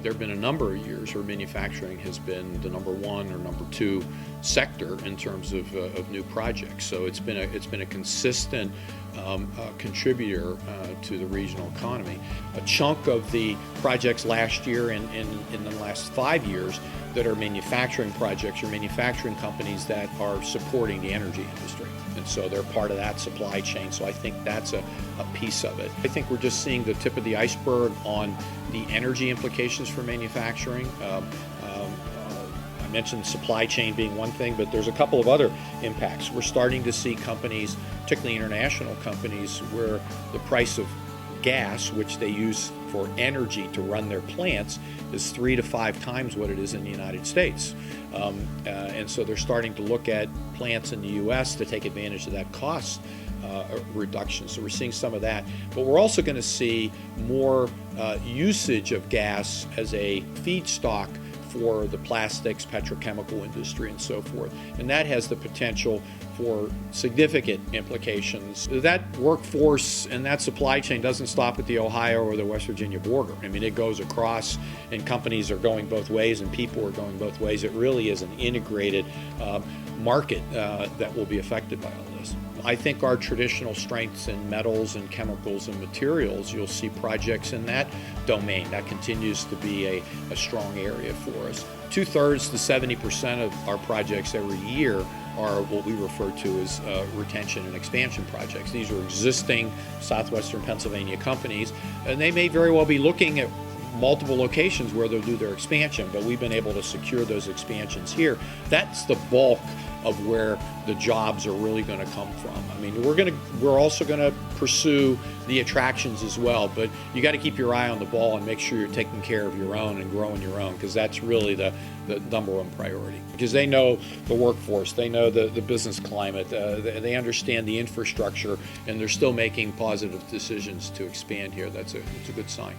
there have been a number of years where manufacturing has been the number one or number two sector in terms of new projects. So it's been a consistent contributor to the regional economy. A chunk of the projects last year and in the last 5 years that are manufacturing projects are manufacturing companies that are supporting the energy industry. And so they're part of that supply chain. So I think that's a piece of it. I think we're just seeing the tip of the iceberg on the energy implications for manufacturing. I mentioned supply chain being one thing, but there's a couple of other impacts. We're starting to see companies, particularly international companies, where the price of gas, which they use for energy to run their plants, is 3 to 5 times what it is in the United States. And so they're starting to look at plants in the U.S. to take advantage of that cost reduction. So we're seeing some of that. But we're also going to see more usage of gas as a feedstock for the plastics, petrochemical industry, and so forth. And that has the potential for significant implications. That workforce and that supply chain doesn't stop at the Ohio or the West Virginia border. I mean, it goes across, and companies are going both ways, and people are going both ways. It really is an integrated market that will be affected by all this. I think our traditional strengths in metals and chemicals and materials, you'll see projects in that domain. That continues to be a strong area for us. 2/3 to 70% of our projects every year are what we refer to as retention and expansion projects. These are existing southwestern Pennsylvania companies, and they may very well be looking at multiple locations where they'll do their expansion, but we've been able to secure those expansions here. That's the bulk of where the jobs are really going to come from. I mean, we're also going to pursue the attractions as well, but you got to keep your eye on the ball and make sure you're taking care of your own and growing your own, because that's really the number one priority. Because they know the workforce, they know the business climate, they understand the infrastructure, and they're still making positive decisions to expand here. It's a good sign.